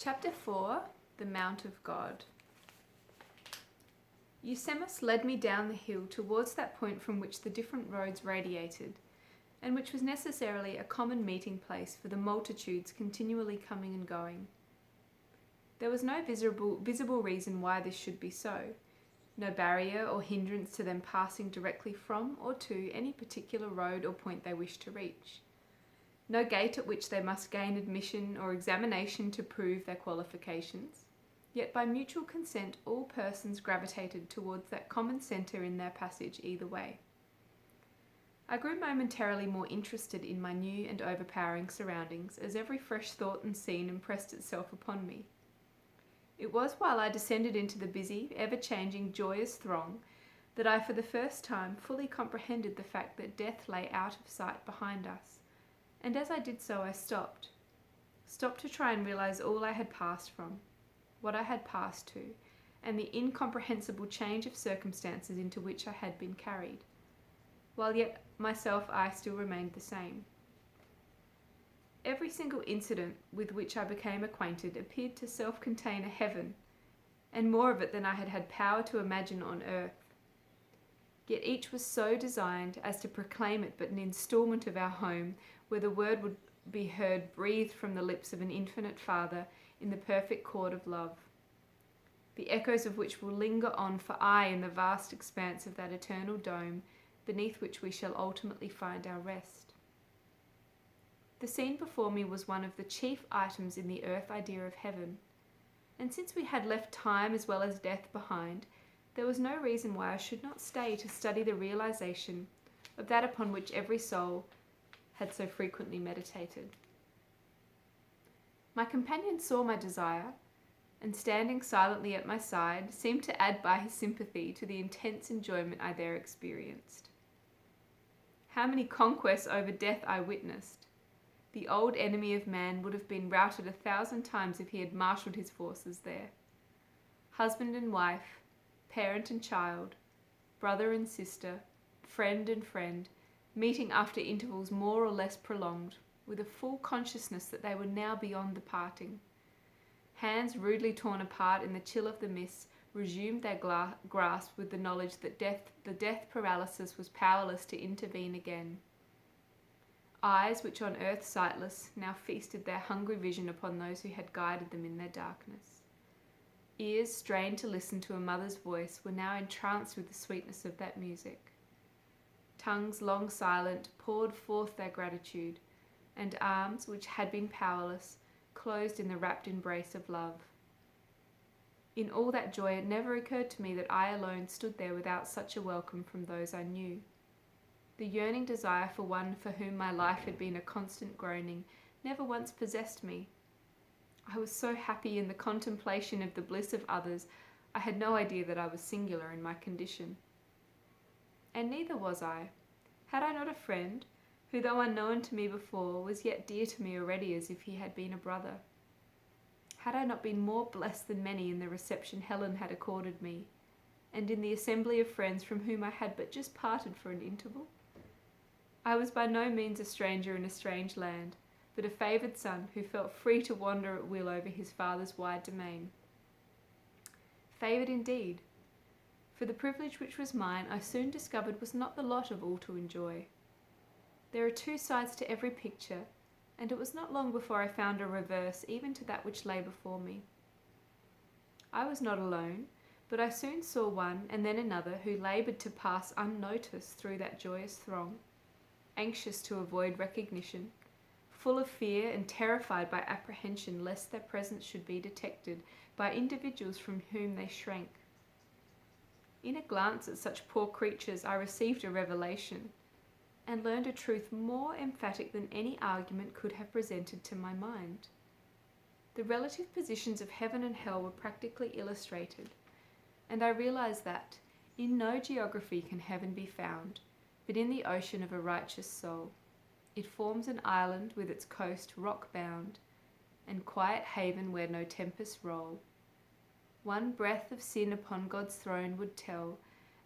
Chapter 4, The Mount of God. Eusemos led me down the hill towards that point from which the different roads radiated, and which was necessarily a common meeting place for the multitudes continually coming and going. There was no visible reason why this should be so, no barrier or hindrance to them passing directly from or to any particular road or point they wished to reach. No gate at which they must gain admission or examination to prove their qualifications, yet by mutual consent all persons gravitated towards that common centre in their passage either way. I grew momentarily more interested in my new and overpowering surroundings as every fresh thought and scene impressed itself upon me. It was while I descended into the busy, ever-changing, joyous throng that I for the first time fully comprehended the fact that death lay out of sight behind us. And as I did so, I stopped to try and realize all I had passed from, what I had passed to, and the incomprehensible change of circumstances into which I had been carried, while yet myself I still remained the same. Every single incident with which I became acquainted appeared to self-contain a heaven, and more of it than I had had power to imagine on earth. Yet each was so designed as to proclaim it but an instalment of our home, where the word would be heard breathed from the lips of an infinite Father in the perfect chord of love, the echoes of which will linger on for aye in the vast expanse of that eternal dome beneath which we shall ultimately find our rest. The scene before me was one of the chief items in the earth idea of heaven, and since we had left time as well as death behind, there was no reason why I should not stay to study the realization of that upon which every soul had so frequently meditated. My companion saw my desire, and standing silently at my side, seemed to add by his sympathy to the intense enjoyment I there experienced. How many conquests over death I witnessed! The old enemy of man would have been routed 1,000 times if he had marshalled his forces there. Husband and wife, parent and child, brother and sister, friend and friend, meeting after intervals more or less prolonged, with a full consciousness that they were now beyond the parting. Hands rudely torn apart in the chill of the mist resumed their grasp with the knowledge that the death paralysis was powerless to intervene again. Eyes which on earth sightless now feasted their hungry vision upon those who had guided them in their darkness. Ears strained to listen to a mother's voice were now entranced with the sweetness of that music. Tongues long silent poured forth their gratitude, and arms which had been powerless closed in the rapt embrace of love. In all that joy it never occurred to me that I alone stood there without such a welcome from those I knew. The yearning desire for one for whom my life had been a constant groaning never once possessed me. I was so happy in the contemplation of the bliss of others, I had no idea that I was singular in my condition. And neither was I. Had I not a friend, who though unknown to me before, was yet dear to me already as if he had been a brother? Had I not been more blessed than many in the reception Helen had accorded me, and in the assembly of friends from whom I had but just parted for an interval? I was by no means a stranger in a strange land, but a favoured son who felt free to wander at will over his father's wide domain. Favoured indeed, for the privilege which was mine I soon discovered was not the lot of all to enjoy. There are two sides to every picture, and it was not long before I found a reverse even to that which lay before me. I was not alone, but I soon saw one and then another who laboured to pass unnoticed through that joyous throng, anxious to avoid recognition, full of fear and terrified by apprehension lest their presence should be detected by individuals from whom they shrank. In a glance at such poor creatures I received a revelation, and learned a truth more emphatic than any argument could have presented to my mind. The relative positions of heaven and hell were practically illustrated, and I realized that in no geography can heaven be found, but in the ocean of a righteous soul. It forms an island with its coast rock-bound, and quiet haven where no tempests roll. One breath of sin upon God's throne would tell,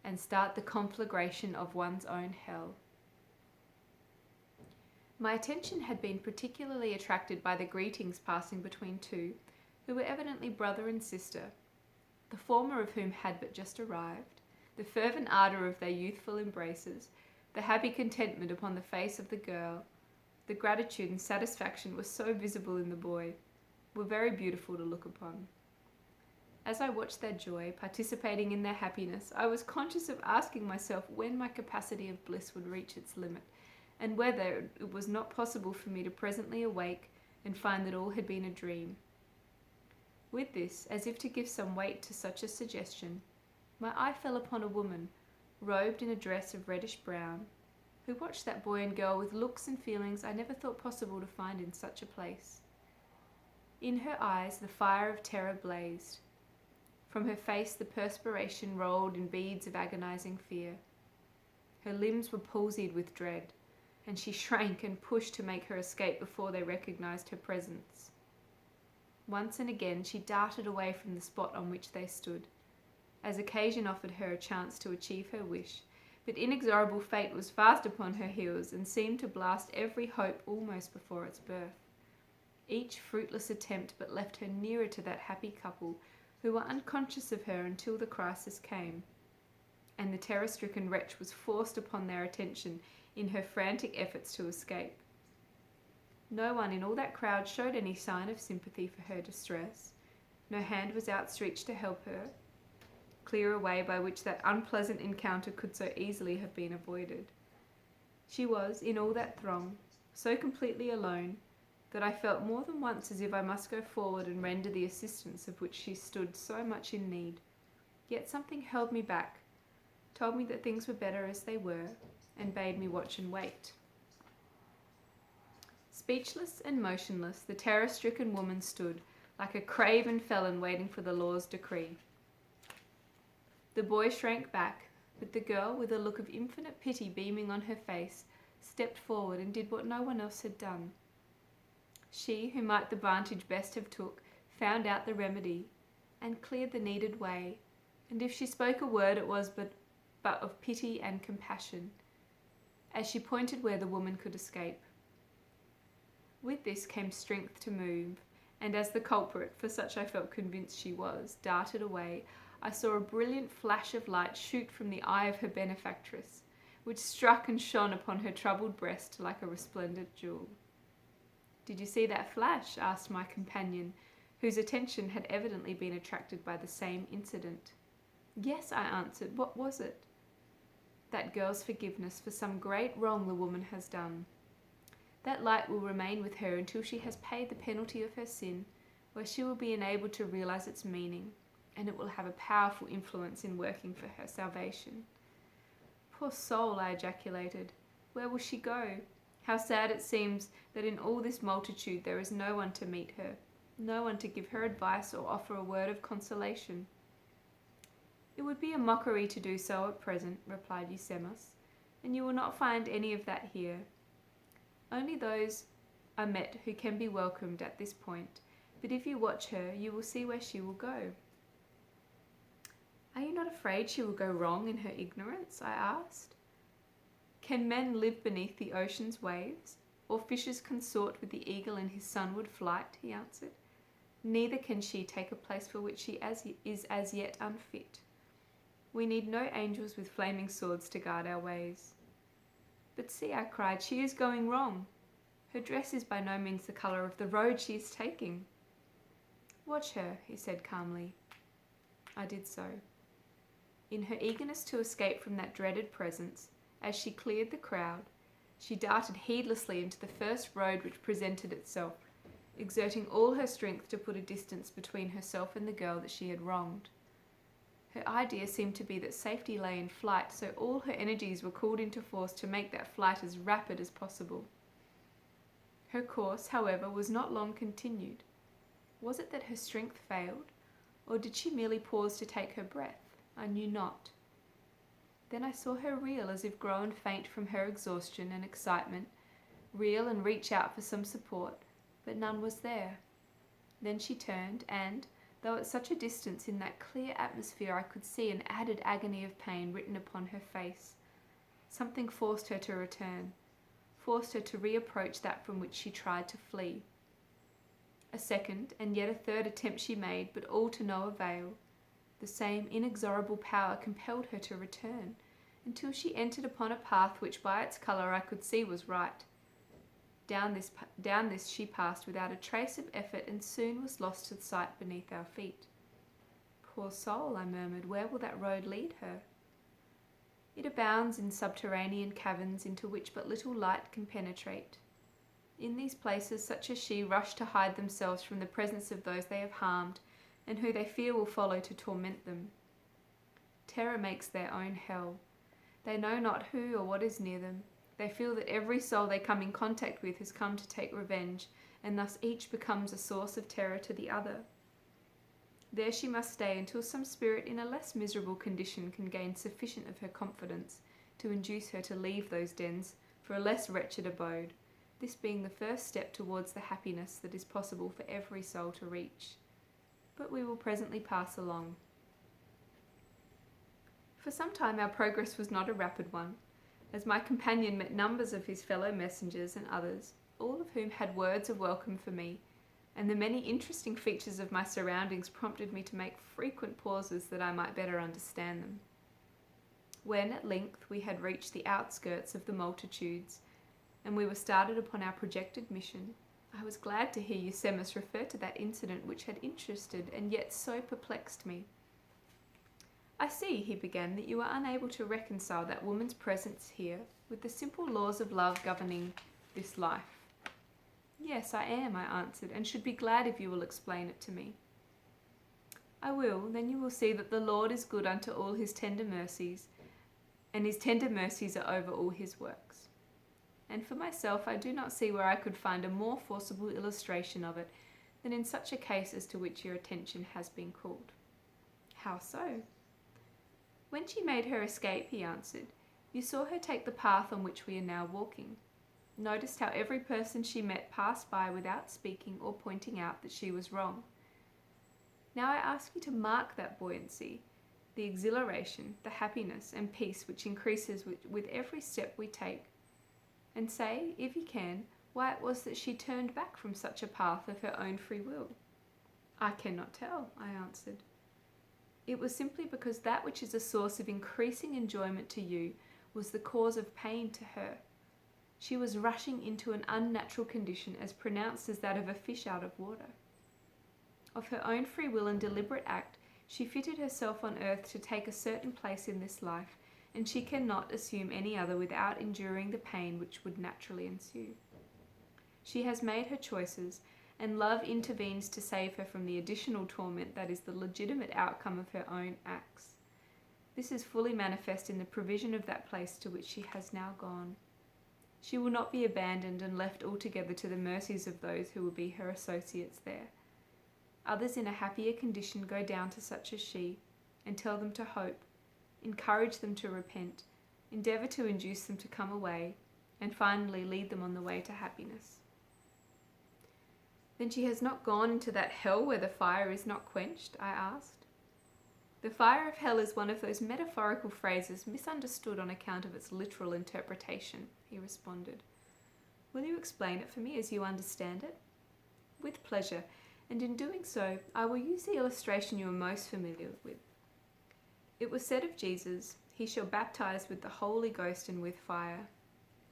and start the conflagration of one's own hell. My attention had been particularly attracted by the greetings passing between two, who were evidently brother and sister, the former of whom had but just arrived, the fervent ardour of their youthful embraces, the happy contentment upon the face of the girl, the gratitude and satisfaction were so visible in the boy, were very beautiful to look upon. As I watched their joy, participating in their happiness, I was conscious of asking myself when my capacity of bliss would reach its limit, and whether it was not possible for me to presently awake and find that all had been a dream. With this, as if to give some weight to such a suggestion, my eye fell upon a woman, robed in a dress of reddish brown, who watched that boy and girl with looks and feelings I never thought possible to find in such a place. In her eyes the fire of terror blazed. From her face the perspiration rolled in beads of agonizing fear. Her limbs were palsied with dread, and she shrank and pushed to make her escape before they recognized her presence. Once and again she darted away from the spot on which they stood, as occasion offered her a chance to achieve her wish, but inexorable fate was fast upon her heels and seemed to blast every hope almost before its birth. Each fruitless attempt but left her nearer to that happy couple who were unconscious of her until the crisis came, and the terror-stricken wretch was forced upon their attention in her frantic efforts to escape. No one in all that crowd showed any sign of sympathy for her distress. No hand was outstretched to help her clear a way by which that unpleasant encounter could so easily have been avoided. She was, in all that throng, so completely alone that I felt more than once as if I must go forward and render the assistance of which she stood so much in need. Yet something held me back, told me that things were better as they were, and bade me watch and wait. Speechless and motionless, the terror-stricken woman stood, like a craven felon waiting for the law's decree. The boy shrank back, but the girl, with a look of infinite pity beaming on her face, stepped forward and did what no one else had done. She, who might the vantage best have took, found out the remedy, and cleared the needed way, and if she spoke a word it was but of pity and compassion, as she pointed where the woman could escape. With this came strength to move, and as the culprit, for such I felt convinced she was, darted away, I saw a brilliant flash of light shoot from the eye of her benefactress, which struck and shone upon her troubled breast like a resplendent jewel. "Did you see that flash?" asked my companion, whose attention had evidently been attracted by the same incident. "Yes," I answered. "What was it?" "That girl's forgiveness for some great wrong the woman has done. That light will remain with her until she has paid the penalty of her sin, where she will be enabled to realize its meaning, and it will have a powerful influence in working for her salvation." "Poor soul," I ejaculated. "Where will she go? How sad it seems that in all this multitude there is no one to meet her, no one to give her advice or offer a word of consolation." "It would be a mockery to do so at present," replied Eusemos, "and you will not find any of that here. Only those are met who can be welcomed at this point, but if you watch her, you will see where she will go." "Are you not afraid she will go wrong in her ignorance?" I asked. "Can men live beneath the ocean's waves, or fishes consort with the eagle in his sunward flight?" he answered. "Neither can she take a place for which she is as yet unfit. We need no angels with flaming swords to guard our ways." "But see," I cried, "she is going wrong. Her dress is by no means the colour of the road she is taking." "Watch her," he said calmly. I did so. In her eagerness to escape from that dreaded presence, as she cleared the crowd, she darted heedlessly into the first road which presented itself, exerting all her strength to put a distance between herself and the girl that she had wronged. Her idea seemed to be that safety lay in flight, so all her energies were called into force to make that flight as rapid as possible. Her course, however, was not long continued. Was it that her strength failed, or did she merely pause to take her breath? I knew not. Then I saw her reel as if grown faint from her exhaustion and excitement, reel and reach out for some support, but none was there. Then she turned, and, though at such a distance in that clear atmosphere I could see an added agony of pain written upon her face, something forced her to return, forced her to reapproach that from which she tried to flee. A second and yet a third attempt she made, but all to no avail. The same inexorable power compelled her to return, until she entered upon a path which by its colour I could see was right. Down this she passed without a trace of effort, and soon was lost to sight beneath our feet. Poor soul, I murmured, where will that road lead her? It abounds in subterranean caverns into which but little light can penetrate. In these places such as she rush to hide themselves from the presence of those they have harmed, and who they fear will follow to torment them. Terror makes their own hell. They know not who or what is near them. They feel that every soul they come in contact with has come to take revenge, and thus each becomes a source of terror to the other. There she must stay until some spirit in a less miserable condition can gain sufficient of her confidence to induce her to leave those dens for a less wretched abode, this being the first step towards the happiness that is possible for every soul to reach. But we will presently pass along. For some time our progress was not a rapid one, as my companion met numbers of his fellow messengers and others, all of whom had words of welcome for me, and the many interesting features of my surroundings prompted me to make frequent pauses that I might better understand them. When at length we had reached the outskirts of the multitudes, and we were started upon our projected mission, I was glad to hear Eusemos refer to that incident which had interested and yet so perplexed me. "I see," he began, "that you are unable to reconcile that woman's presence here with the simple laws of love governing this life." "Yes, I am," I answered, "and should be glad if you will explain it to me." "I will, then you will see that the Lord is good unto all his tender mercies, and his tender mercies are over all his works. And for myself, I do not see where I could find a more forcible illustration of it than in such a case as to which your attention has been called." "How so?" "When she made her escape," he answered, "you saw her take the path on which we are now walking. Noticed how every person she met passed by without speaking or pointing out that she was wrong. Now I ask you to mark that buoyancy, the exhilaration, the happiness and peace which increases with every step we take, and say, if you can, why it was that she turned back from such a path of her own free will." "I cannot tell," I answered. "It was simply because that which is a source of increasing enjoyment to you was the cause of pain to her. She was rushing into an unnatural condition as pronounced as that of a fish out of water. Of her own free will and deliberate act, she fitted herself on earth to take a certain place in this life, and she cannot assume any other without enduring the pain which would naturally ensue. She has made her choices, and love intervenes to save her from the additional torment that is the legitimate outcome of her own acts. This is fully manifest in the provision of that place to which she has now gone. She will not be abandoned and left altogether to the mercies of those who will be her associates there. Others in a happier condition go down to such as she, and tell them to hope, encourage them to repent, endeavour to induce them to come away, and finally lead them on the way to happiness." "Then she has not gone into that hell where the fire is not quenched?" I asked. "The fire of hell is one of those metaphorical phrases misunderstood on account of its literal interpretation," he responded. "Will you explain it for me as you understand it?" "With pleasure, and in doing so, I will use the illustration you are most familiar with. It was said of Jesus, 'He shall baptize with the Holy Ghost and with fire.'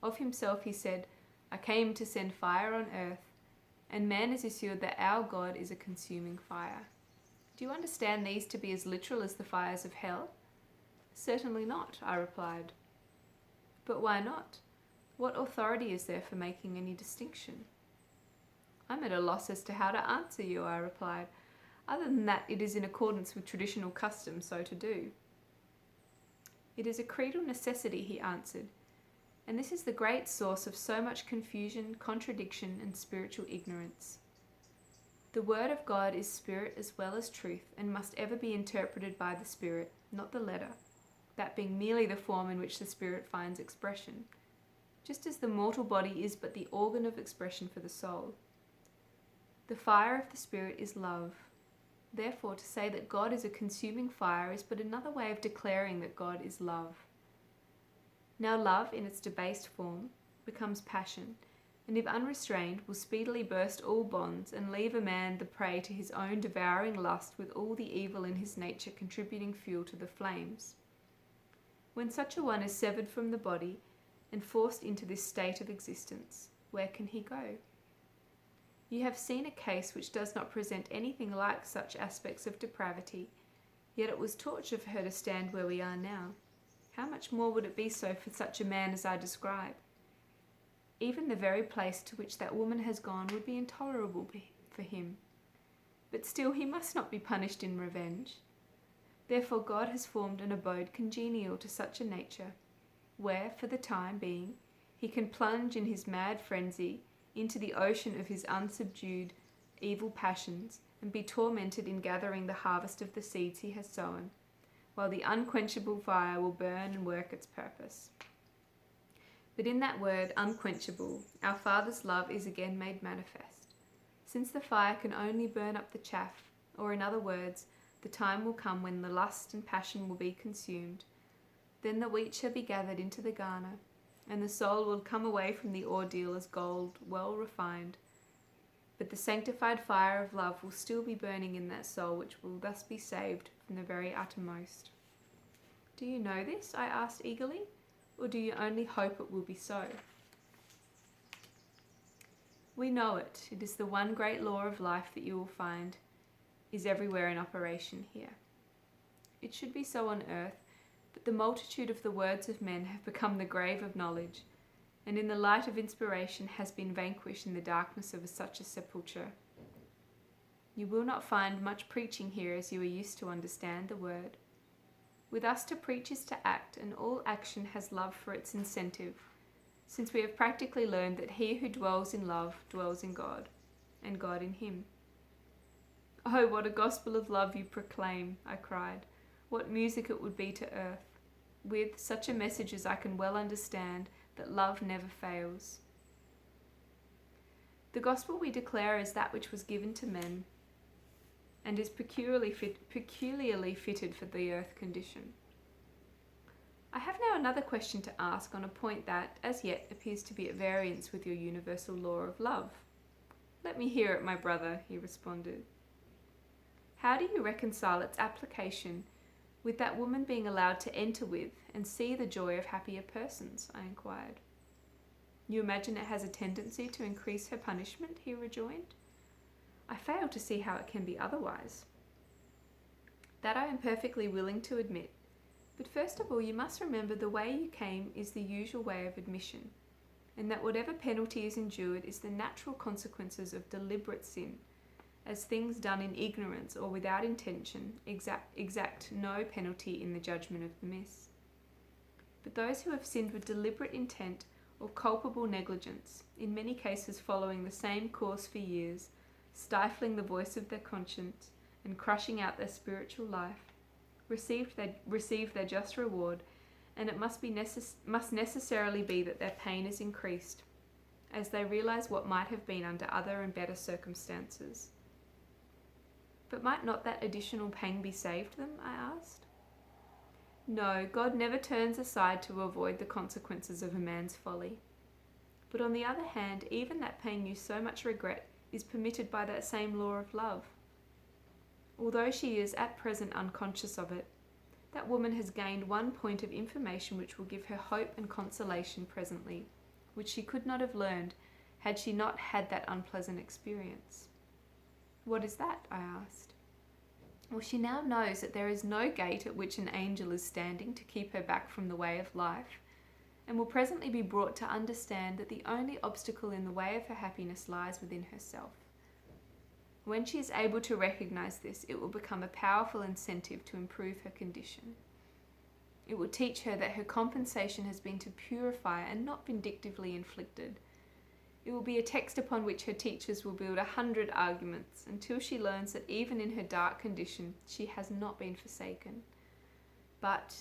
Of himself he said, 'I came to send fire on earth,' and man is assured that our God is a consuming fire. Do you understand these to be as literal as the fires of hell?" "Certainly not," I replied. "But why not? What authority is there for making any distinction?" "I'm at a loss as to how to answer you," I replied, "other than that it is in accordance with traditional custom so to do." "It is a creedal necessity," he answered, "and this is the great source of so much confusion, contradiction, and spiritual ignorance. The Word of God is spirit as well as truth, and must ever be interpreted by the Spirit, not the letter, that being merely the form in which the Spirit finds expression, just as the mortal body is but the organ of expression for the soul. The fire of the Spirit is love. Therefore, to say that God is a consuming fire is but another way of declaring that God is love. Now love, in its debased form, becomes passion, and if unrestrained will speedily burst all bonds and leave a man the prey to his own devouring lust, with all the evil in his nature contributing fuel to the flames. When such a one is severed from the body and forced into this state of existence, where can he go? You have seen a case which does not present anything like such aspects of depravity, yet it was torture for her to stand where we are now. How much more would it be so for such a man as I describe? Even the very place to which that woman has gone would be intolerable for him. But still he must not be punished in revenge. Therefore God has formed an abode congenial to such a nature, where, for the time being, he can plunge in his mad frenzy into the ocean of his unsubdued evil passions, and be tormented in gathering the harvest of the seeds he has sown, while the unquenchable fire will burn and work its purpose. But in that word, unquenchable, our Father's love is again made manifest. Since the fire can only burn up the chaff, or in other words, the time will come when the lust and passion will be consumed. Then the wheat shall be gathered into the garner, and the soul will come away from the ordeal as gold well refined. But the sanctified fire of love will still be burning in that soul, which will thus be saved from the very uttermost. Do you know this? I asked eagerly, or do you only hope it will be so? We know it. It is the one great law of life that you will find is everywhere in operation here. It should be so on earth, but the multitude of the words of men have become the grave of knowledge, and in the light of inspiration has been vanquished in the darkness of such a sepulchre. You will not find much preaching here as you are used to understand the word. With us to preach is to act, and all action has love for its incentive, since we have practically learned that he who dwells in love dwells in God, and God in him. Oh, what a gospel of love you proclaim, I cried. What music it would be to earth, with such a message as I can well understand, that love never fails. The gospel we declare is that which was given to men, and is peculiarly fitted for the earth condition. I have now another question to ask on a point that, as yet, appears to be at variance with your universal law of love. Let me hear it, my brother, he responded. How do you reconcile its application with that woman being allowed to enter with and see the joy of happier persons? I inquired. You imagine it has a tendency to increase her punishment? He rejoined. I fail to see how it can be otherwise. That I am perfectly willing to admit. But first of all, you must remember the way you came is the usual way of admission, and that whatever penalty is endured is the natural consequences of deliberate sin, as things done in ignorance or without intention exact no penalty in the judgment of the miss. But those who have sinned with deliberate intent or culpable negligence, in many cases following the same course for years, stifling the voice of their conscience and crushing out their spiritual life, receive their just reward, and it must necessarily be that their pain is increased, as they realize what might have been under other and better circumstances. But might not that additional pain be saved them? I asked. No, God never turns aside to avoid the consequences of a man's folly. But on the other hand, even that pain you so much regret is permitted by that same law of love. Although she is at present unconscious of it, that woman has gained one point of information which will give her hope and consolation presently, which she could not have learned had she not had that unpleasant experience. What is that? I asked. Well, she now knows that there is no gate at which an angel is standing to keep her back from the way of life, and will presently be brought to understand that the only obstacle in the way of her happiness lies within herself. When she is able to recognize this, it will become a powerful incentive to improve her condition. It will teach her that her compensation has been to purify and not vindictively inflicted. It will be a text upon which her teachers will build 100 arguments until she learns that even in her dark condition, she has not been forsaken. But,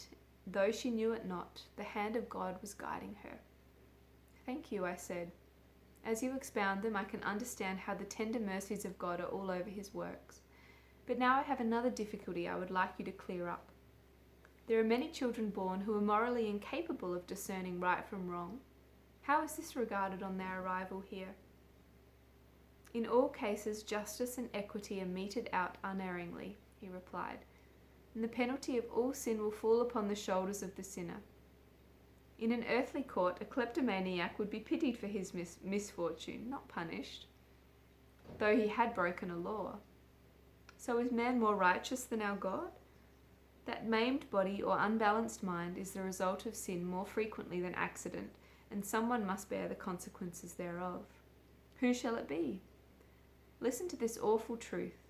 though she knew it not, the hand of God was guiding her. Thank you, I said. As you expound them, I can understand how the tender mercies of God are all over his works. But now I have another difficulty I would like you to clear up. There are many children born who are morally incapable of discerning right from wrong. How is this regarded on their arrival here? In all cases, justice and equity are meted out unerringly, he replied, and the penalty of all sin will fall upon the shoulders of the sinner. In an earthly court, a kleptomaniac would be pitied for his misfortune, not punished, though he had broken a law. So is man more righteous than our God? That maimed body or unbalanced mind is the result of sin more frequently than accident, and someone must bear the consequences thereof. Who shall it be? Listen to this awful truth.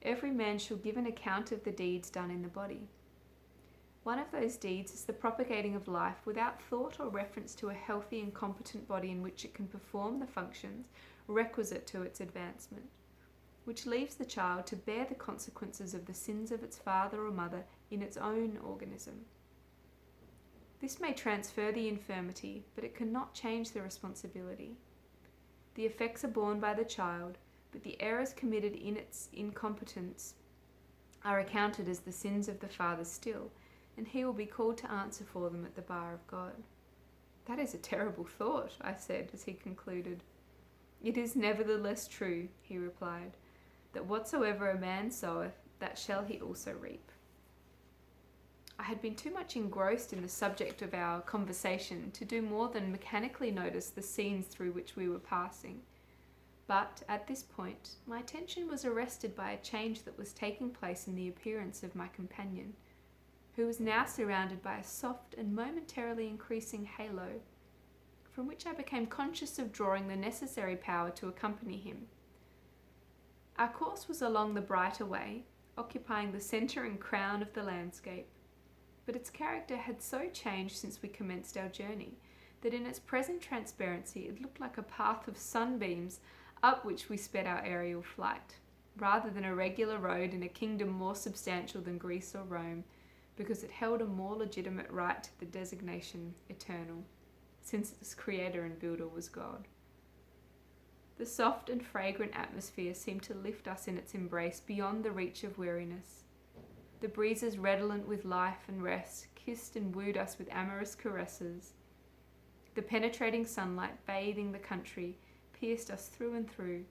Every man shall give an account of the deeds done in the body. One of those deeds is the propagating of life without thought or reference to a healthy and competent body in which it can perform the functions requisite to its advancement, which leaves the child to bear the consequences of the sins of its father or mother in its own organism. This may transfer the infirmity, but it cannot change the responsibility. The effects are borne by the child, but the errors committed in its incompetence are accounted as the sins of the father still, and he will be called to answer for them at the bar of God. That is a terrible thought, I said as he concluded. It is nevertheless true, he replied, that whatsoever a man soweth, that shall he also reap. I had been too much engrossed in the subject of our conversation to do more than mechanically notice the scenes through which we were passing. But at this point, my attention was arrested by a change that was taking place in the appearance of my companion, who was now surrounded by a soft and momentarily increasing halo, from which I became conscious of drawing the necessary power to accompany him. Our course was along the brighter way, occupying the centre and crown of the landscape, but its character had so changed since we commenced our journey that in its present transparency it looked like a path of sunbeams up which we sped our aerial flight, rather than a regular road in a kingdom more substantial than Greece or Rome, because it held a more legitimate right to the designation eternal, since its creator and builder was God. The soft and fragrant atmosphere seemed to lift us in its embrace beyond the reach of weariness. The breezes redolent with life and rest kissed and wooed us with amorous caresses. The penetrating sunlight bathing the country pierced us through and through,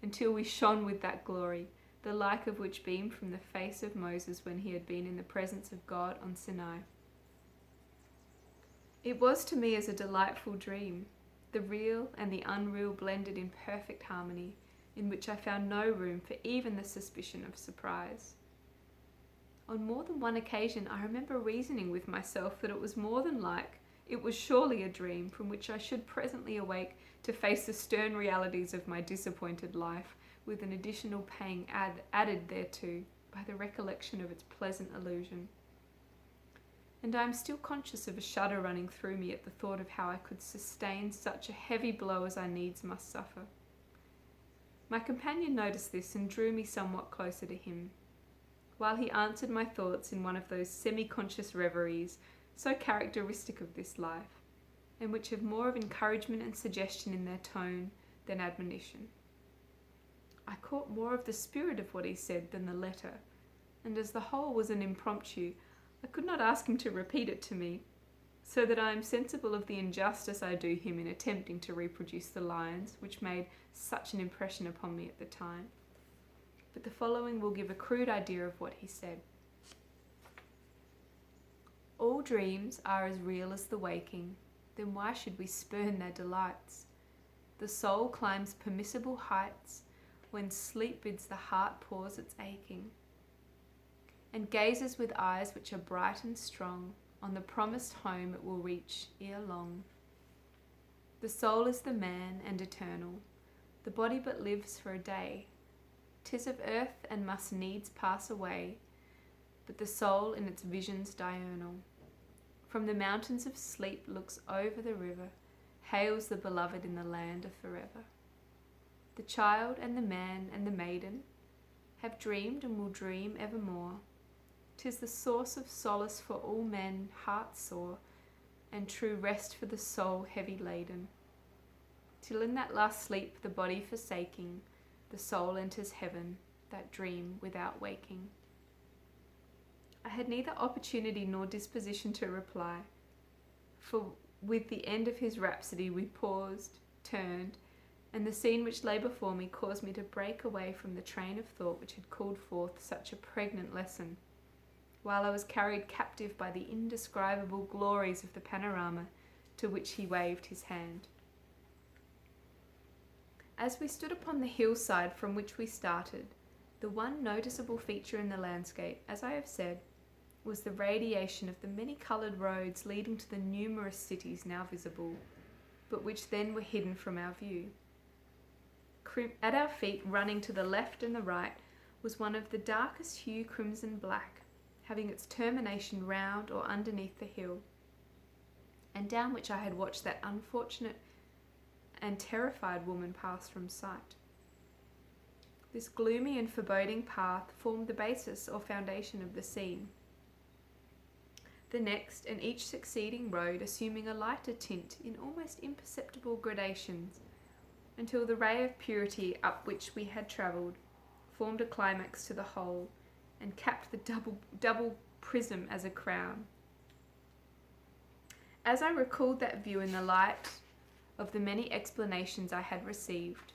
until we shone with that glory, the like of which beamed from the face of Moses when he had been in the presence of God on Sinai. It was to me as a delightful dream, the real and the unreal blended in perfect harmony, in which I found no room for even the suspicion of surprise. On more than one occasion I remember reasoning with myself that it was more than like, it was surely a dream from which I should presently awake to face the stern realities of my disappointed life, with an additional pang added thereto by the recollection of its pleasant illusion. And I am still conscious of a shudder running through me at the thought of how I could sustain such a heavy blow as I needs must suffer. My companion noticed this and drew me somewhat closer to him, while he answered my thoughts in one of those semi-conscious reveries so characteristic of this life, and which have more of encouragement and suggestion in their tone than admonition. I caught more of the spirit of what he said than the letter, and as the whole was an impromptu, I could not ask him to repeat it to me, so that I am sensible of the injustice I do him in attempting to reproduce the lines which made such an impression upon me at the time. But the following will give a crude idea of what he said. All dreams are as real as the waking, then why should we spurn their delights? The soul climbs permissible heights when sleep bids the heart pause its aching, and gazes with eyes which are bright and strong on the promised home it will reach ere long. The soul is the man and eternal, the body but lives for a day. 'Tis of earth and must needs pass away, but the soul in its visions diurnal from the mountains of sleep looks over the river, hails the beloved in the land of forever. The child and the man and the maiden have dreamed and will dream evermore. 'Tis the source of solace for all men heart sore, and true rest for the soul heavy laden, till in that last sleep the body forsaking, the soul enters heaven, that dream without waking. I had neither opportunity nor disposition to reply, for with the end of his rhapsody we paused, turned, and the scene which lay before me caused me to break away from the train of thought which had called forth such a pregnant lesson, while I was carried captive by the indescribable glories of the panorama to which he waved his hand. As we stood upon the hillside from which we started, the one noticeable feature in the landscape, as I have said, was the radiation of the many-coloured roads leading to the numerous cities now visible, but which then were hidden from our view. At our feet, running to the left and the right, was one of the darkest hue crimson black, having its termination round or underneath the hill, and down which I had watched that unfortunate and terrified woman pass from sight. This gloomy and foreboding path formed the basis or foundation of the scene. The next and each succeeding road assuming a lighter tint in almost imperceptible gradations, until the ray of purity up which we had travelled formed a climax to the whole, and capped the double prism as a crown. As I recalled that view in the light of the many explanations I had received,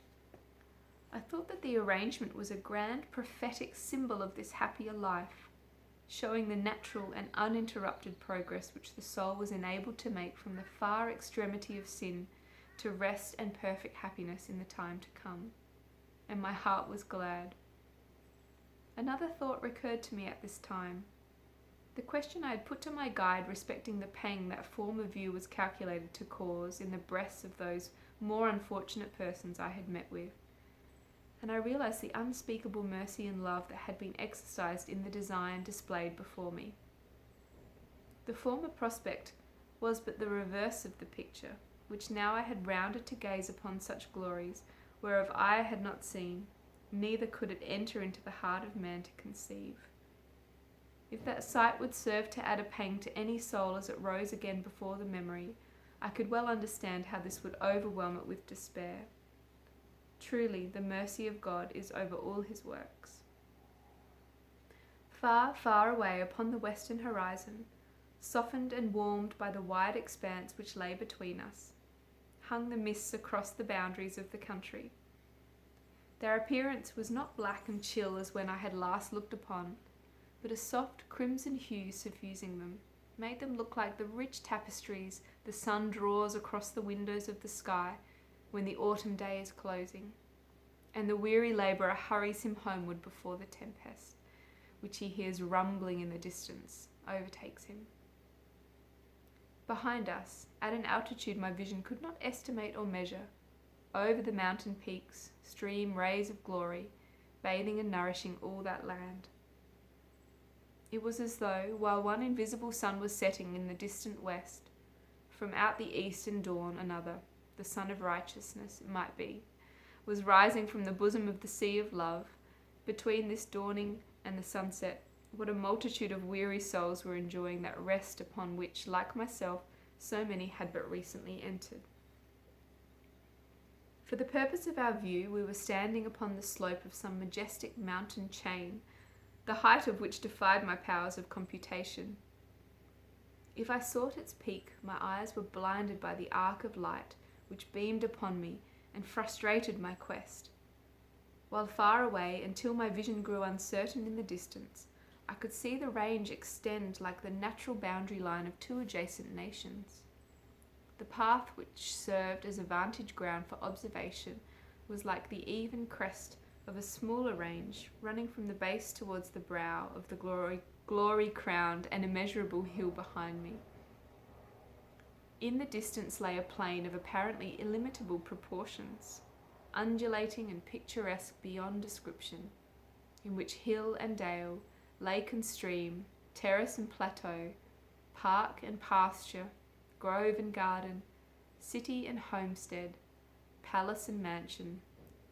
I thought that the arrangement was a grand prophetic symbol of this happier life, showing the natural and uninterrupted progress which the soul was enabled to make from the far extremity of sin to rest and perfect happiness in the time to come, and my heart was glad. Another thought recurred to me at this time. The question I had put to my guide respecting the pang that form of view was calculated to cause in the breasts of those more unfortunate persons I had met with, and I realized the unspeakable mercy and love that had been exercised in the design displayed before me. The former prospect was but the reverse of the picture, which now I had rounded to gaze upon such glories, whereof eye had not seen, neither could it enter into the heart of man to conceive. If that sight would serve to add a pang to any soul as it rose again before the memory, I could well understand how this would overwhelm it with despair. Truly, the mercy of God is over all his works. Far, far away upon the western horizon, softened and warmed by the wide expanse which lay between us, hung the mists across the boundaries of the country. Their appearance was not black and chill as when I had last looked upon, but a soft crimson hue suffusing them, made them look like the rich tapestries the sun draws across the windows of the sky when the autumn day is closing, and the weary labourer hurries him homeward before the tempest, which he hears rumbling in the distance, overtakes him. Behind us, at an altitude my vision could not estimate or measure, over the mountain peaks stream rays of glory, bathing and nourishing all that land. It was as though, while one invisible sun was setting in the distant west, from out the eastern dawn another, the sun of righteousness, it might be, was rising from the bosom of the sea of love. Between this dawning and the sunset, what a multitude of weary souls were enjoying that rest upon which, like myself, so many had but recently entered. For the purpose of our view, we were standing upon the slope of some majestic mountain chain, the height of which defied my powers of computation. If I sought its peak, my eyes were blinded by the arc of light which beamed upon me and frustrated my quest, while far away, until my vision grew uncertain in the distance, I could see the range extend like the natural boundary line of two adjacent nations. The path which served as a vantage ground for observation was like the even crest of a smaller range running from the base towards the brow of the glory-crowned and immeasurable hill behind me. In the distance lay a plain of apparently illimitable proportions, undulating and picturesque beyond description, in which hill and dale, lake and stream, terrace and plateau, park and pasture, grove and garden, city and homestead, palace and mansion,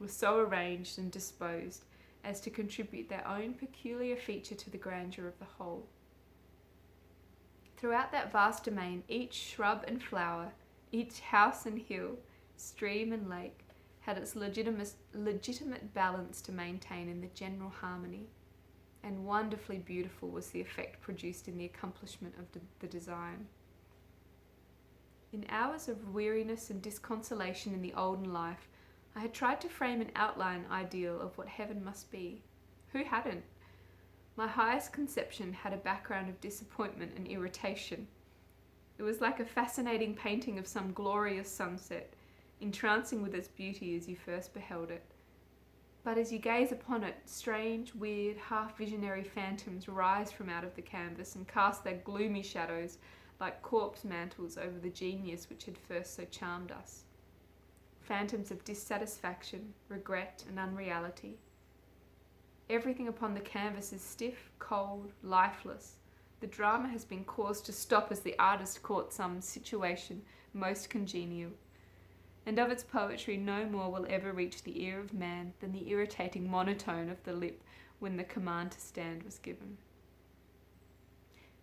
were so arranged and disposed as to contribute their own peculiar feature to the grandeur of the whole. Throughout that vast domain, each shrub and flower, each house and hill, stream and lake, had its legitimate balance to maintain in the general harmony, and wonderfully beautiful was the effect produced in the accomplishment of the design. In hours of weariness and disconsolation in the olden life, I had tried to frame an outline ideal of what heaven must be. Who hadn't? My highest conception had a background of disappointment and irritation. It was like a fascinating painting of some glorious sunset, entrancing with its beauty as you first beheld it. But as you gaze upon it, strange, weird, half-visionary phantoms rise from out of the canvas and cast their gloomy shadows like corpse mantles over the genius which had first so charmed us. Phantoms of dissatisfaction, regret, and unreality. Everything upon the canvas is stiff, cold, lifeless. The drama has been caused to stop as the artist caught some situation most congenial. And of its poetry no more will ever reach the ear of man than the irritating monotone of the lip when the command to stand was given.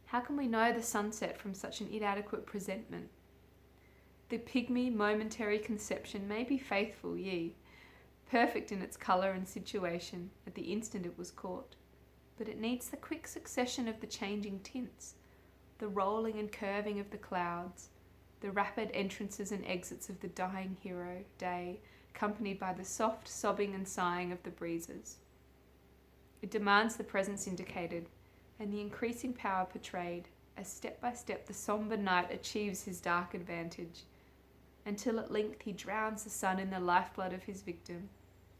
How can we know the sunset from such an inadequate presentment? The pygmy, momentary conception may be faithful, yea, perfect in its colour and situation at the instant it was caught, but it needs the quick succession of the changing tints, the rolling and curving of the clouds, the rapid entrances and exits of the dying hero, day, accompanied by the soft sobbing and sighing of the breezes. It demands the presence indicated, and the increasing power portrayed, as step by step the sombre night achieves his dark advantage, until at length he drowns the sun in the lifeblood of his victim,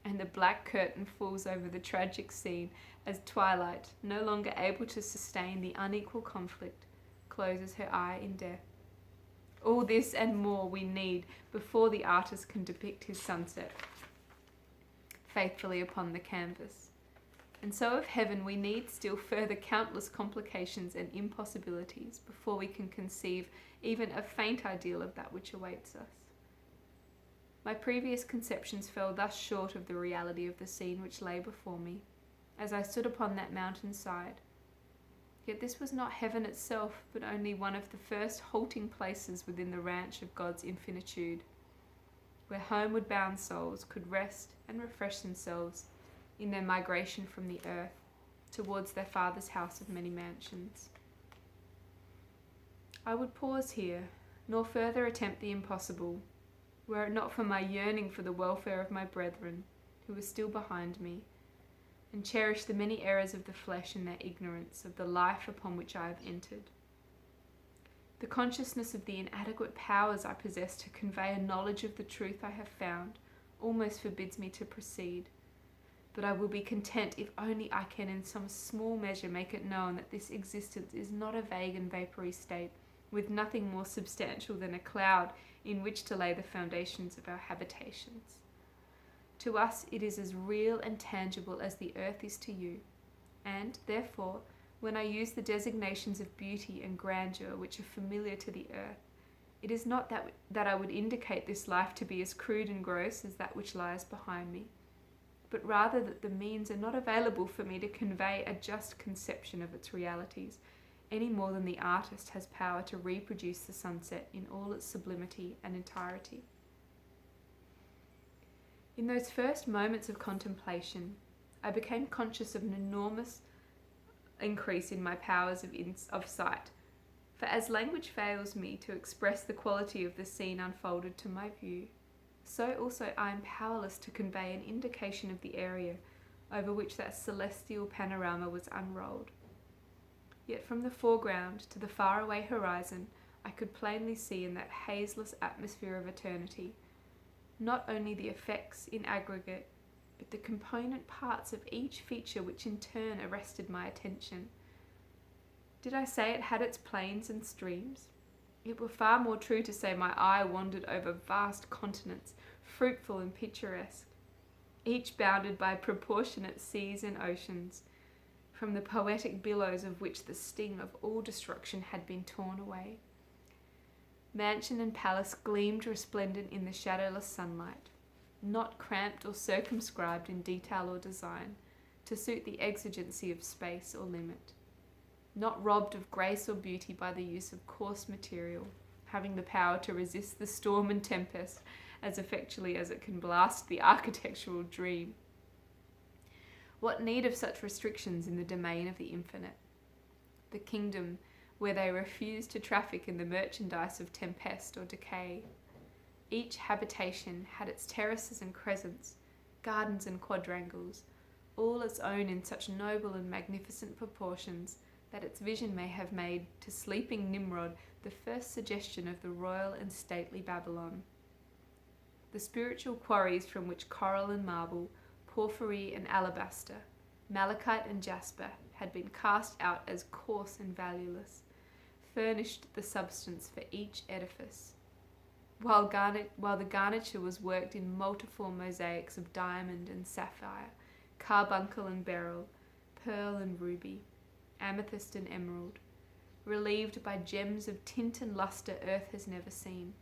and the black curtain falls over the tragic scene as twilight, no longer able to sustain the unequal conflict, closes her eye in death. All this and more we need before the artist can depict his sunset faithfully upon the canvas. And so of heaven we need still further countless complications and impossibilities before we can conceive even a faint ideal of that which awaits us. My previous conceptions fell thus short of the reality of the scene which lay before me, as I stood upon that mountain side. Yet this was not heaven itself, but only one of the first halting places within the ranch of God's infinitude, where homeward bound souls could rest and refresh themselves in their migration from the earth towards their Father's house of many mansions. I would pause here, nor further attempt the impossible, were it not for my yearning for the welfare of my brethren, who were still behind me, and cherish the many errors of the flesh in their ignorance of the life upon which I have entered. The consciousness of the inadequate powers I possess to convey a knowledge of the truth I have found almost forbids me to proceed, but I will be content if only I can in some small measure make it known that this existence is not a vague and vapoury state, with nothing more substantial than a cloud in which to lay the foundations of our habitations. To us it is as real and tangible as the earth is to you, and, therefore, when I use the designations of beauty and grandeur which are familiar to the earth, it is not that I would indicate this life to be as crude and gross as that which lies behind me, but rather that the means are not available for me to convey a just conception of its realities, any more than the artist has power to reproduce the sunset in all its sublimity and entirety. In those first moments of contemplation, I became conscious of an enormous increase in my powers of sight, for as language fails me to express the quality of the scene unfolded to my view, so also I am powerless to convey an indication of the area over which that celestial panorama was unrolled. Yet from the foreground to the faraway horizon, I could plainly see in that hazeless atmosphere of eternity not only the effects in aggregate, but the component parts of each feature which in turn arrested my attention. Did I say it had its plains and streams? It were far more true to say my eye wandered over vast continents, fruitful and picturesque, each bounded by proportionate seas and oceans, from the poetic billows of which the sting of all destruction had been torn away. Mansion and palace gleamed resplendent in the shadowless sunlight, not cramped or circumscribed in detail or design, to suit the exigency of space or limit, not robbed of grace or beauty by the use of coarse material, having the power to resist the storm and tempest as effectually as it can blast the architectural dream. What need of such restrictions in the domain of the infinite? The kingdom where they refused to traffic in the merchandise of tempest or decay. Each habitation had its terraces and crescents, gardens and quadrangles, all its own in such noble and magnificent proportions that its vision may have made to sleeping Nimrod the first suggestion of the royal and stately Babylon. The spiritual quarries from which coral and marble, porphyry and alabaster, malachite and jasper had been cast out as coarse and valueless, furnished the substance for each edifice, while the garniture was worked in multiform mosaics of diamond and sapphire, carbuncle and beryl, pearl and ruby, amethyst and emerald, relieved by gems of tint and lustre earth has never seen.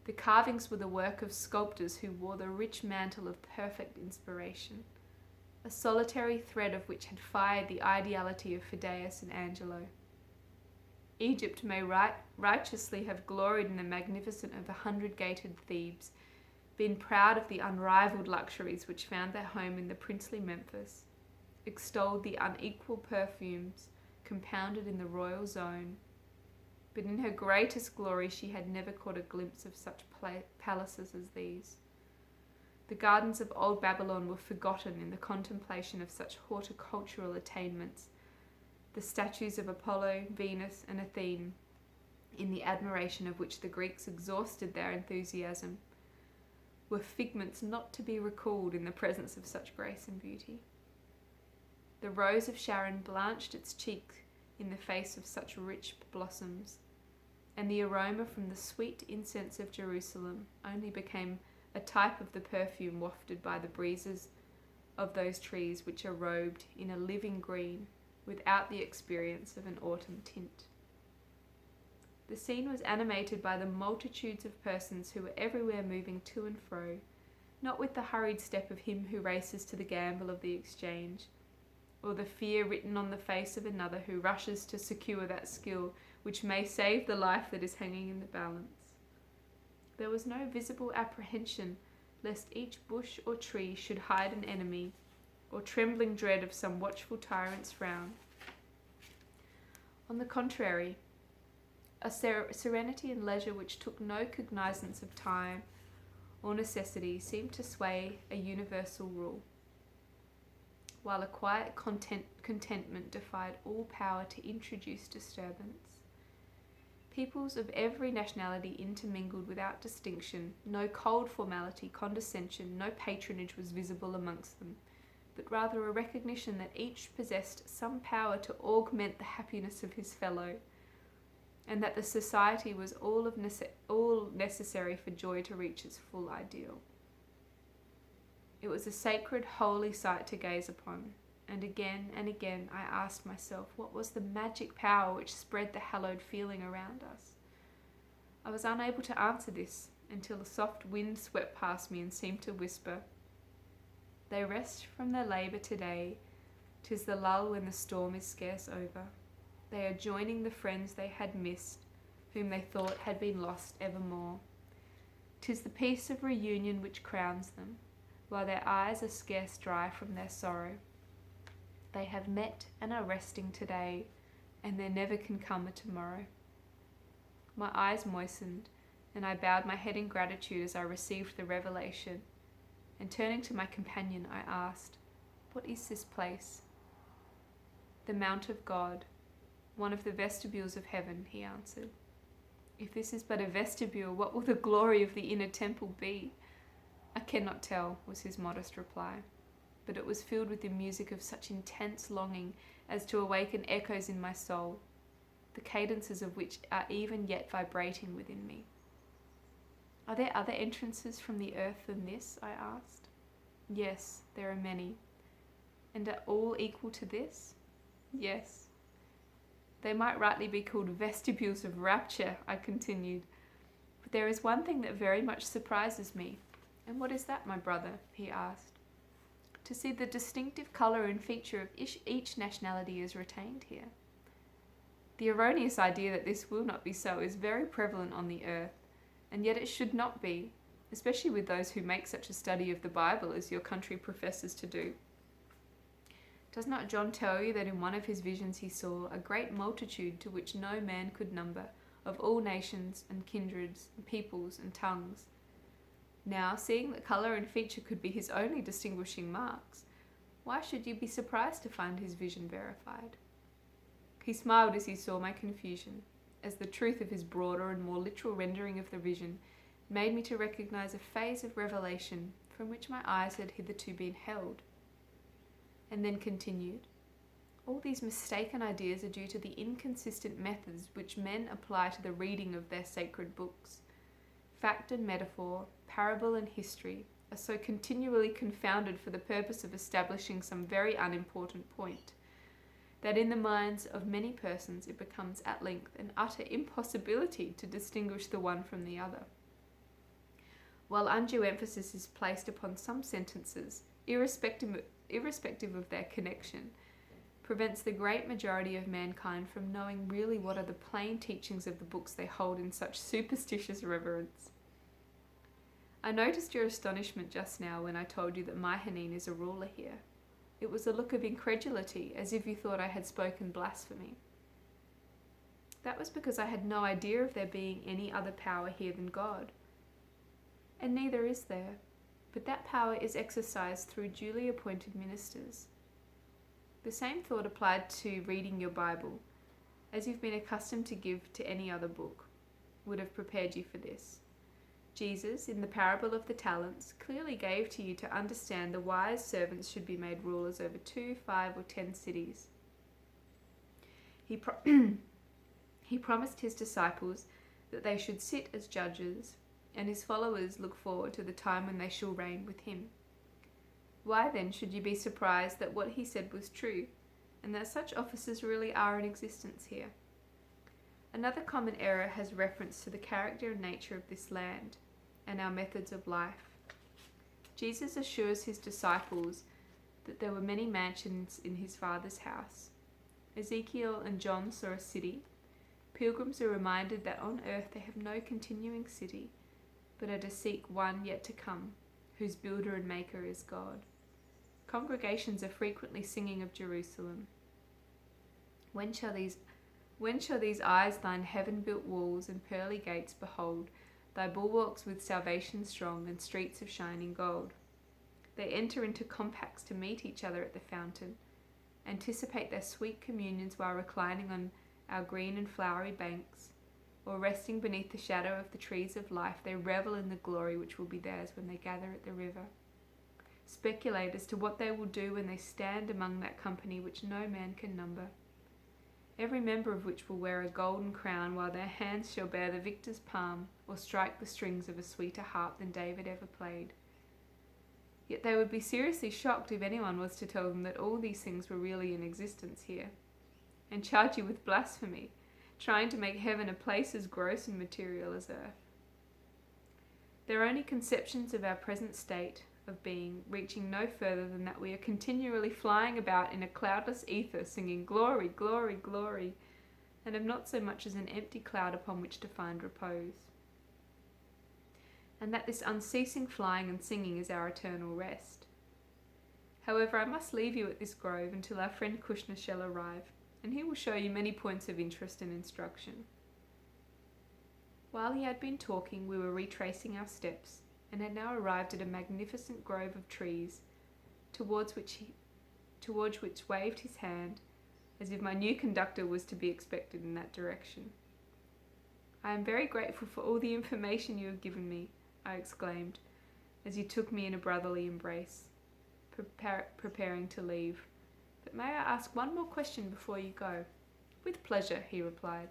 The carvings were the work of sculptors who wore the rich mantle of perfect inspiration, a solitary thread of which had fired the ideality of Phidias and Angelo. Egypt may righteously have gloried in the magnificence of the 100-gated Thebes, been proud of the unrivaled luxuries which found their home in the princely Memphis, extolled the unequal perfumes compounded in the royal zone, but in her greatest glory she had never caught a glimpse of such palaces as these. The gardens of old Babylon were forgotten in the contemplation of such horticultural attainments, the statues of Apollo, Venus, and Athene, in the admiration of which the Greeks exhausted their enthusiasm, were figments not to be recalled in the presence of such grace and beauty. The rose of Sharon blanched its cheek in the face of such rich blossoms, and the aroma from the sweet incense of Jerusalem only became a type of the perfume wafted by the breezes of those trees which are robed in a living green without the experience of an autumn tint. The scene was animated by the multitudes of persons who were everywhere moving to and fro, not with the hurried step of him who races to the gamble of the exchange, or the fear written on the face of another who rushes to secure that skill which may save the life that is hanging in the balance. There was no visible apprehension lest each bush or tree should hide an enemy, or trembling dread of some watchful tyrant's frown. On the contrary, a serenity and leisure which took no cognizance of time or necessity seemed to sway a universal rule, while a quiet contentment defied all power to introduce disturbance. Peoples of every nationality intermingled without distinction. No cold formality, condescension, no patronage was visible amongst them, but rather a recognition that each possessed some power to augment the happiness of his fellow, and that the society was all necessary for joy to reach its full ideal. It was a sacred, holy sight to gaze upon, and again I asked myself what was the magic power which spread the hallowed feeling around us. I was unable to answer this until a soft wind swept past me and seemed to whisper, "They rest from their labour today, 'tis the lull when the storm is scarce over. They are joining the friends they had missed, whom they thought had been lost evermore. 'Tis the peace of reunion which crowns them, while their eyes are scarce dry from their sorrow. They have met and are resting today, and there never can come a tomorrow." My eyes moistened, and I bowed my head in gratitude as I received the revelation, and turning to my companion, I asked, "What is this place?" "The Mount of God, one of the vestibules of heaven," he answered. "If this is but a vestibule, what will the glory of the inner temple be?" "I cannot tell," was his modest reply, but it was filled with the music of such intense longing as to awaken echoes in my soul, the cadences of which are even yet vibrating within me. "Are there other entrances from the earth than this?" I asked. "Yes, there are many." "And are all equal to this?" "Yes." "They might rightly be called vestibules of rapture," I continued. "But there is one thing that very much surprises me." "And what is that, my brother?" he asked. "To see the distinctive colour and feature of each nationality is retained here. The erroneous idea that this will not be so is very prevalent on the earth, and yet it should not be, especially with those who make such a study of the Bible as your country professes to do. Does not John tell you that in one of his visions he saw a great multitude to which no man could number, of all nations and kindreds and peoples and tongues? Now, seeing that colour and feature could be his only distinguishing marks, why should you be surprised to find his vision verified? He smiled as he saw my confusion, as the truth of his broader and more literal rendering of the vision made me to recognize a phase of revelation from which my eyes had hitherto been held. And then continued, all these mistaken ideas are due to the inconsistent methods which men apply to the reading of their sacred books. Fact and metaphor, parable and history are so continually confounded for the purpose of establishing some very unimportant point, that in the minds of many persons it becomes at length an utter impossibility to distinguish the one from the other. While undue emphasis is placed upon some sentences, irrespective of their connection, prevents the great majority of mankind from knowing really what are the plain teachings of the books they hold in such superstitious reverence. I noticed your astonishment just now when I told you that Myhanine is a ruler here. It was a look of incredulity, as if you thought I had spoken blasphemy. That was because I had no idea of there being any other power here than God. And neither is there, but that power is exercised through duly appointed ministers. The same thought applied to reading your Bible, as you've been accustomed to give to any other book, would have prepared you for this. Jesus, in the parable of the talents, clearly gave to you to understand the wise servants should be made rulers over 2, 5, or 10 cities. He promised his disciples that they should sit as judges, and his followers look forward to the time when they shall reign with him. Why then should you be surprised that what he said was true, and that such offices really are in existence here? Another common error has reference to the character and nature of this land, and our methods of life. Jesus assures his disciples that there were many mansions in his Father's house. Ezekiel and John saw a city. Pilgrims are reminded that on earth they have no continuing city, but are to seek one yet to come, whose builder and maker is God. Congregations are frequently singing of Jerusalem. When shall these eyes thine heaven-built walls and pearly gates behold, thy bulwarks with salvation strong and streets of shining gold? They enter into compacts to meet each other at the fountain, anticipate their sweet communions while reclining on our green and flowery banks, or resting beneath the shadow of the trees of life, they revel in the glory which will be theirs when they gather at the river. Speculate as to what they will do when they stand among that company which no man can number, every member of which will wear a golden crown, while their hands shall bear the victor's palm, or strike the strings of a sweeter harp than David ever played. Yet they would be seriously shocked if anyone was to tell them that all these things were really in existence here, and charge you with blasphemy, trying to make heaven a place as gross and material as earth. Their only conceptions of our present state of being, reaching no further than that we are continually flying about in a cloudless ether, singing glory, glory, glory, and have not so much as an empty cloud upon which to find repose. And that this unceasing flying and singing is our eternal rest. However, I must leave you at this grove until our friend Kushner shall arrive, and he will show you many points of interest and instruction. While he had been talking, we were retracing our steps, and had now arrived at a magnificent grove of trees, towards which waved his hand, as if my new conductor was to be expected in that direction. "I am very grateful for all the information you have given me," I exclaimed, as he took me in a brotherly embrace, preparing to leave. "But may I ask one more question before you go?" "With pleasure," he replied.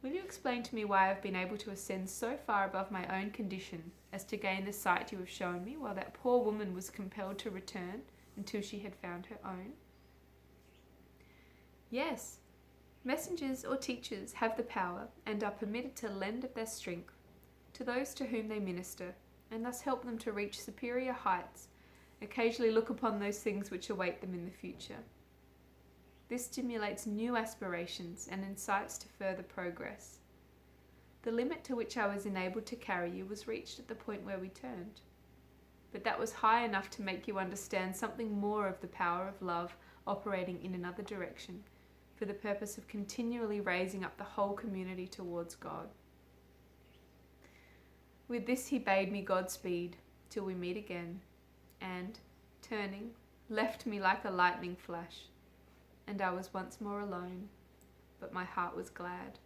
"Will you explain to me why I have been able to ascend so far above my own condition as to gain the sight you have shown me, while that poor woman was compelled to return until she had found her own?" "Yes. Messengers or teachers have the power, and are permitted to lend of their strength to those to whom they minister, and thus help them to reach superior heights, occasionally look upon those things which await them in the future. This stimulates new aspirations and incites to further progress. The limit to which I was enabled to carry you was reached at the point where we turned, but that was high enough to make you understand something more of the power of love operating in another direction, for the purpose of continually raising up the whole community towards God. With this he bade me Godspeed, till we meet again, and, turning, left me like a lightning flash, and I was once more alone, but my heart was glad.